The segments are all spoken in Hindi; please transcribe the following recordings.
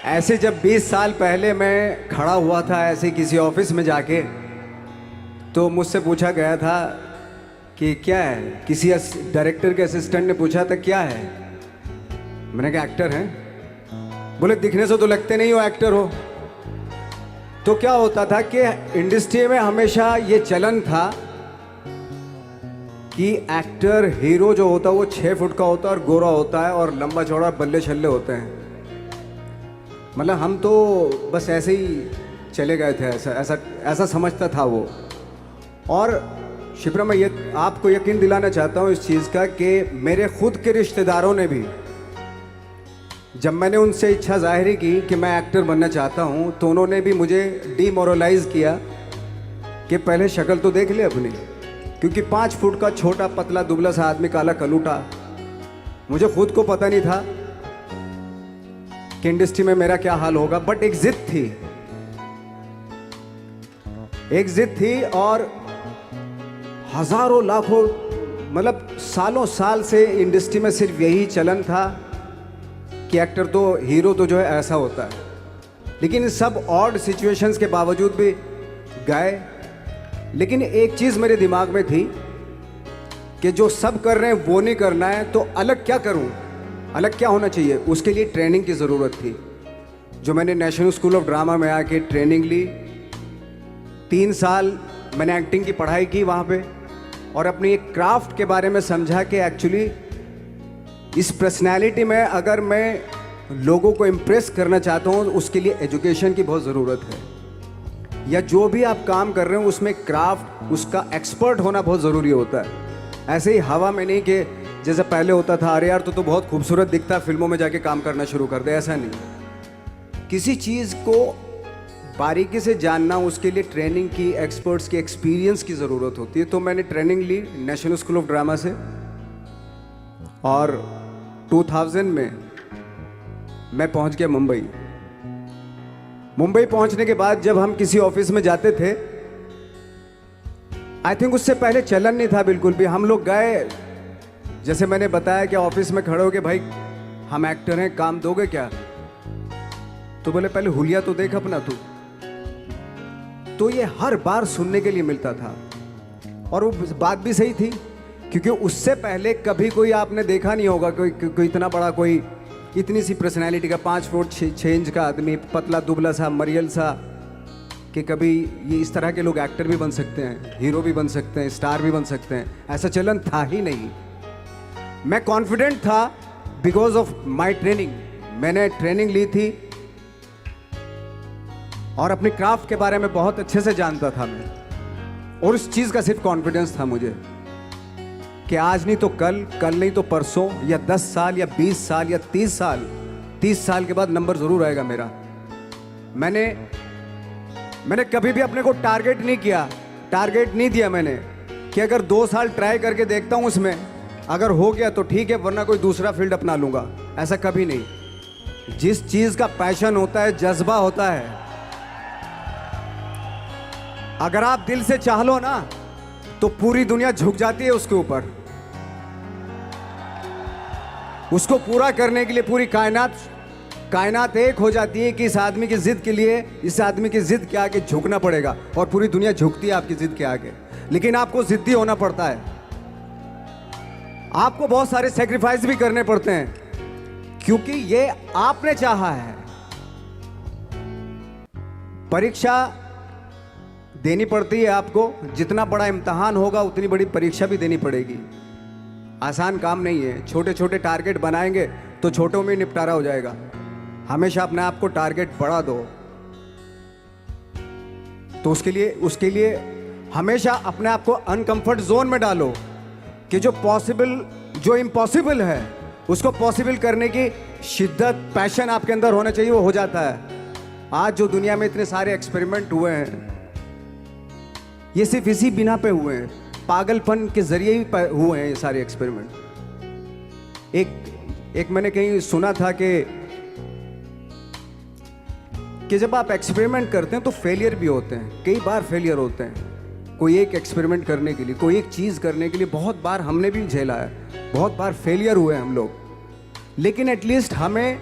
ऐसे जब 20 साल पहले मैं खड़ा हुआ था ऐसे किसी ऑफिस में जाके, तो मुझसे पूछा गया था कि क्या है। किसी डायरेक्टर के असिस्टेंट ने पूछा था क्या है। मैंने कहा एक्टर हैं। बोले दिखने से तो लगते नहीं हो एक्टर हो। तो क्या होता था कि इंडस्ट्री में हमेशा ये चलन था कि एक्टर हीरो जो होता है वो 6 फुट का होता है और गोरा होता है और लंबा चौड़ा बल्ले छल्ले होते हैं। मतलब हम तो बस ऐसे ही चले गए थे, ऐसा समझता था वो। और शिप्रा, मैं ये आपको यकीन दिलाना चाहता हूँ इस चीज़ का कि मेरे खुद के रिश्तेदारों ने भी, जब मैंने उनसे इच्छा जाहिर की कि मैं एक्टर बनना चाहता हूँ, तो उन्होंने भी मुझे डीमोरलाइज किया कि पहले शक्ल तो देख ले अपनी, क्योंकि 5 फुट का छोटा पतला दुबला सा आदमी, काला कलूटा। मुझे खुद को पता नहीं था कि इंडस्ट्री में मेरा क्या हाल होगा, बट एक जिद थी और हजारों लाखों, मतलब सालों साल से इंडस्ट्री में सिर्फ यही चलन था कि एक्टर तो, हीरो तो जो है ऐसा होता है। लेकिन सब ऑड सिचुएशंस के बावजूद भी गए। लेकिन एक चीज़ मेरे दिमाग में थी कि जो सब कर रहे हैं वो नहीं करना है, तो अलग क्या करूं, अलग क्या होना चाहिए। उसके लिए ट्रेनिंग की ज़रूरत थी, जो मैंने नेशनल स्कूल ऑफ ड्रामा में आके ट्रेनिंग ली। 3 साल मैंने एक्टिंग की पढ़ाई की वहाँ पे, और अपनी एक क्राफ्ट के बारे में समझा कि एक्चुअली इस पर्सनैलिटी में अगर मैं लोगों को इम्प्रेस करना चाहता हूँ, उसके लिए एजुकेशन की बहुत ज़रूरत है। या जो भी आप काम कर रहे हो उसमें क्राफ्ट, उसका एक्सपर्ट होना बहुत ज़रूरी होता है। ऐसे ही हवा में नहीं कि जैसे पहले होता था, अरे यार तो बहुत खूबसूरत दिखता, फिल्मों में जाके काम करना शुरू कर दे। ऐसा नहीं, किसी चीज़ को बारीकी से जानना, उसके लिए ट्रेनिंग की, एक्सपर्ट्स की, एक्सपीरियंस की ज़रूरत होती है। तो मैंने ट्रेनिंग ली नेशनल स्कूल ऑफ ड्रामा से, और 2000 में मैं पहुंच गया मुंबई। मुंबई पहुंचने के बाद जब हम किसी ऑफिस में जाते थे, आई थिंक उससे पहले चलन नहीं था बिल्कुल भी। हम लोग गए, जैसे मैंने बताया कि ऑफिस में खड़े हो के, भाई हम एक्टर हैं, काम दोगे क्या? तो बोले पहले हुलिया तो देख अपना तू। तो ये हर बार सुनने के लिए मिलता था, और वो बात भी सही थी, क्योंकि उससे पहले कभी कोई आपने देखा नहीं होगा कोई इतना बड़ा, कोई इतनी सी पर्सनैलिटी का 5 फुट 6 इंच का आदमी, पतला दुबला सा मरियल सा, कि कभी ये इस तरह के लोग एक्टर भी बन सकते हैं, हीरो भी बन सकते हैं, स्टार भी बन सकते हैं। ऐसा चलन था ही नहीं। मैं कॉन्फिडेंट था बिकॉज ऑफ माई ट्रेनिंग। मैंने ट्रेनिंग ली थी और अपनी क्राफ्ट के बारे में बहुत अच्छे से जानता था मैं, और उस चीज़ का सिर्फ कॉन्फिडेंस था मुझे कि आज नहीं तो कल, कल नहीं तो परसों, या 10 साल या 20 साल या 30 साल के बाद नंबर ज़रूर आएगा मेरा। मैंने कभी भी अपने को टारगेट नहीं दिया मैंने कि अगर 2 साल ट्राई करके देखता हूँ, उसमें अगर हो गया तो ठीक है, वरना कोई दूसरा फील्ड अपना लूँगा। ऐसा कभी नहीं। जिस चीज़ का पैशन होता है, जज्बा होता है, अगर आप दिल से चाह लो ना, तो पूरी दुनिया झुक जाती है उसके ऊपर। उसको पूरा करने के लिए पूरी कायनात एक हो जाती है कि इस आदमी की जिद के लिए, इस आदमी की जिद के आगे झुकना पड़ेगा, और पूरी दुनिया झुकती है आपकी जिद के आगे। लेकिन आपको जिद्दी होना पड़ता है, आपको बहुत सारे सेक्रीफाइस भी करने पड़ते हैं, क्योंकि ये आपने चाहा है। परीक्षा देनी पड़ती है आपको, जितना बड़ा इम्तहान होगा उतनी बड़ी परीक्षा भी देनी पड़ेगी। आसान काम नहीं है। छोटे छोटे टारगेट बनाएंगे तो छोटों में निपटारा हो जाएगा। हमेशा अपने आप को टारगेट बढ़ा दो। तो उसके लिए हमेशा अपने आप को अनकंफर्ट जोन में डालो, कि जो इम्पॉसिबल है उसको पॉसिबल करने की शिद्दत, पैशन आपके अंदर होना चाहिए, वो हो जाता है। आज जो दुनिया में इतने सारे एक्सपेरिमेंट हुए हैं, ये सिर्फ इसी बिना पे हुए हैं, पागलपन के जरिए ही हुए हैं ये सारे एक्सपेरिमेंट। एक मैंने कहीं सुना था कि जब आप एक्सपेरिमेंट करते हैं तो फेलियर भी होते हैं, कई बार फेलियर होते हैं। कोई एक एक्सपेरिमेंट करने के लिए, कोई एक चीज़ करने के लिए बहुत बार हमने भी झेला है, बहुत बार फेलियर हुए हम लोग। लेकिन एटलीस्ट हमें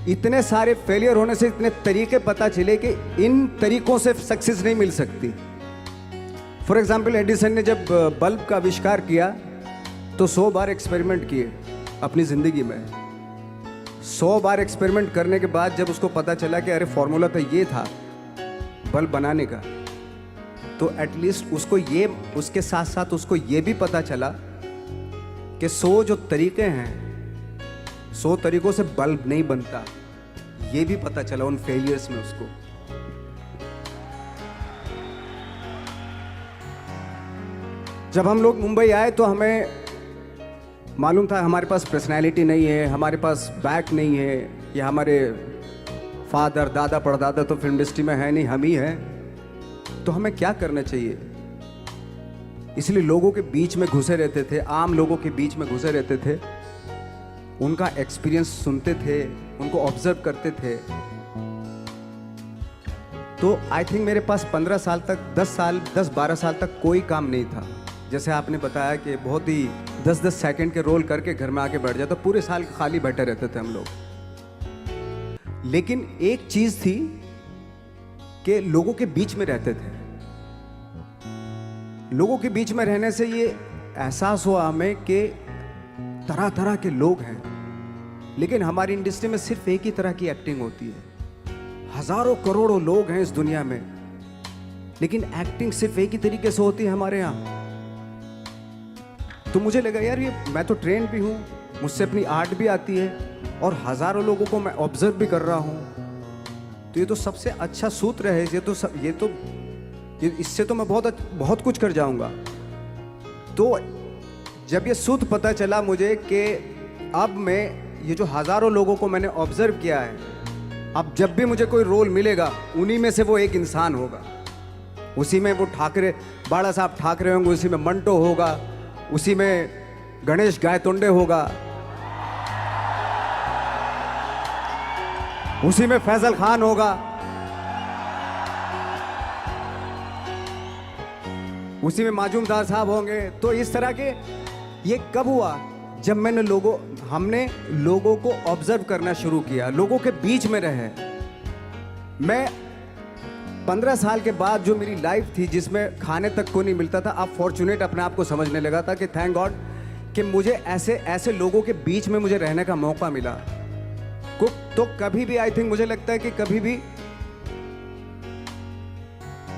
इतने सारे फेलियर होने से इतने तरीके पता चले कि इन तरीकों से सक्सेस नहीं मिल सकती। फॉर एग्जाम्पल, एडिसन ने जब बल्ब का आविष्कार किया तो 100 बार एक्सपेरिमेंट किए अपनी ज़िंदगी में। 100 बार एक्सपेरिमेंट करने के बाद जब उसको पता चला कि अरे फॉर्मूला तो ये था बल्ब बनाने का, तो एटलीस्ट उसको ये, उसके साथ साथ उसको ये भी पता चला कि 100 जो तरीके हैं, 100 तरीकों से बल्ब नहीं बनता, ये भी पता चला उन फेलियर्स में उसको। जब हम लोग मुंबई आए तो हमें मालूम था हमारे पास पर्सनैलिटी नहीं है, हमारे पास बैक नहीं है, या हमारे फादर दादा परदादा तो फिल्म इंडस्ट्री में है नहीं, हम ही हैं, तो हमें क्या करना चाहिए। इसलिए लोगों के बीच में घुसे रहते थे, आम लोगों के बीच में घुसे रहते थे, उनका एक्सपीरियंस सुनते थे, उनको ऑब्जर्व करते थे। तो आई थिंक मेरे पास 15 साल तक, 10-12 साल तक कोई काम नहीं था। जैसे आपने बताया कि बहुत ही 10-10 सेकंड के रोल करके घर में आके बैठ जाता, पूरे साल खाली बैठे रहते थे हम लोग। लेकिन एक चीज़ थी कि लोगों के बीच में रहते थे। लोगों के बीच में रहने से ये एहसास हुआ हमें कि तरह तरह के लोग हैं, लेकिन हमारी इंडस्ट्री में सिर्फ एक ही तरह की एक्टिंग होती है। हजारों करोड़ों लोग हैं इस दुनिया में, लेकिन एक्टिंग सिर्फ एक ही तरीके से होती है हमारे यहाँ। तो मुझे लगा यार, ये मैं तो ट्रेन भी हूँ, मुझसे अपनी आर्ट भी आती है, और हजारों लोगों को मैं ऑब्जर्व भी कर रहा हूँ, तो ये तो सबसे अच्छा सूत्र है। इससे तो मैं बहुत कुछ कर जाऊँगा। तो जब ये सूत्र पता चला मुझे कि अब मैं ये जो हजारों लोगों को मैंने ऑब्जर्व किया है, अब जब भी मुझे कोई रोल मिलेगा उन्हीं में से वो एक इंसान होगा। उसी में वो ठाकरे, बाला साहब ठाकरे होंगे, उसी में मंटो होगा, उसी में गणेश गायतोंडे होगा, उसी में फैजल खान होगा, उसी में माजूमदार साहब होंगे। तो इस तरह के, ये कब हुआ? जब हमने लोगों को ऑब्जर्व करना शुरू किया, लोगों के बीच में रहे। मैं 15 साल के बाद जो मेरी लाइफ थी, जिसमें खाने तक को नहीं मिलता था, अब फॉर्चुनेट अपने आप को समझने लगा था कि थैंक गॉड कि मुझे ऐसे लोगों के बीच में मुझे रहने का मौका मिला। तो कभी भी, आई थिंक मुझे लगता है कि कभी भी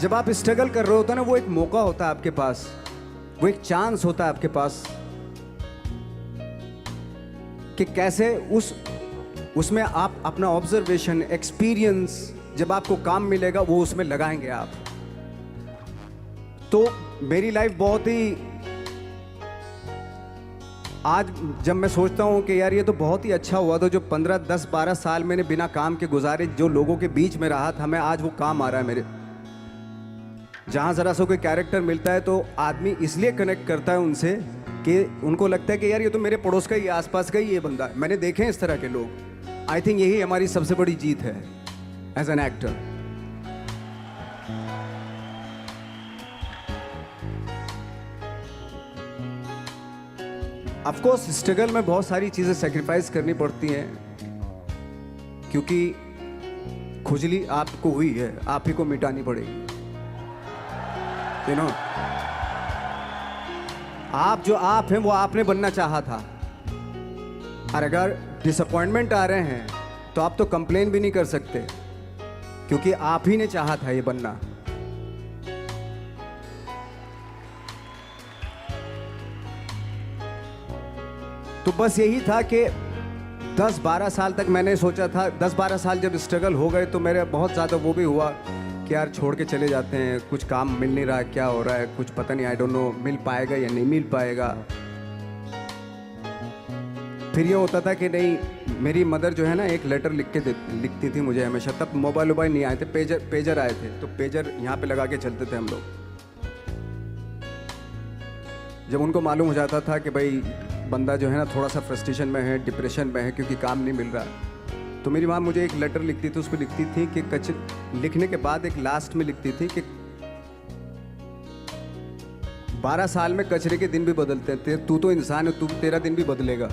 जब आप स्ट्रगल कर रहे होते हो ना, वो एक मौका होता है आपके पास, वो एक चांस होता है आपके पास कि कैसे उसमें आप अपना ऑब्जर्वेशन, एक्सपीरियंस, जब आपको काम मिलेगा वो उसमें लगाएंगे आप। तो मेरी लाइफ बहुत ही, आज जब मैं सोचता हूँ कि यार ये तो बहुत ही अच्छा हुआ, तो जो 15, 10, 12 साल मैंने बिना काम के गुजारे, जो लोगों के बीच में रहा था मैं, आज वो काम आ रहा है मेरे। जहाँ ज़रा सा कोई कैरेक्टर मिलता है तो आदमी इसलिए कनेक्ट करता है उनसे कि उनको लगता है कि यार ये तो मेरे पड़ोस का ही, आसपास का ही ये बंदा है। मैंने देखे हैं इस तरह के लोग। आई थिंक यही हमारी सबसे बड़ी जीत है as an actor. Of course struggle में बहुत सारी चीज़ें सेक्रीफाइस करनी पड़ती हैं, क्योंकि खुजली आपको हुई है, आप ही को मिटानी पड़ेगी। यू नो, आप जो आप हैं वो आपने बनना चाहा था, और अगर डिसअपॉइंटमेंट आ रहे हैं तो आप तो कंप्लेन भी नहीं कर सकते, क्योंकि आप ही ने चाहा था ये बनना। तो बस यही था कि 10-12 साल तक मैंने सोचा था, 10-12 साल जब स्ट्रगल हो गए तो मेरे बहुत ज़्यादा वो भी हुआ कि यार छोड़ के चले जाते हैं, कुछ काम मिल नहीं रहा, क्या हो रहा है कुछ पता नहीं, आई डोंट नो मिल पाएगा या नहीं मिल पाएगा। फिर ये होता था कि नहीं, मेरी मदर जो है ना एक लेटर लिखती थी मुझे हमेशा। तब मोबाइल नहीं आए थे, पेजर आए थे, तो पेजर यहाँ पे लगा के चलते थे हम लोग। जब उनको मालूम हो जाता था कि भाई बंदा जो है ना थोड़ा सा फ्रस्ट्रेशन में है, डिप्रेशन में है, क्योंकि काम नहीं मिल रहा, तो मेरी माँ मुझे एक लेटर लिखती थी। उसमें लिखती थी कि लिखने के बाद एक लास्ट में लिखती थी कि 12 साल में कचरे के दिन भी बदलते हैं, तू तो इंसान है, तेरा दिन भी बदलेगा।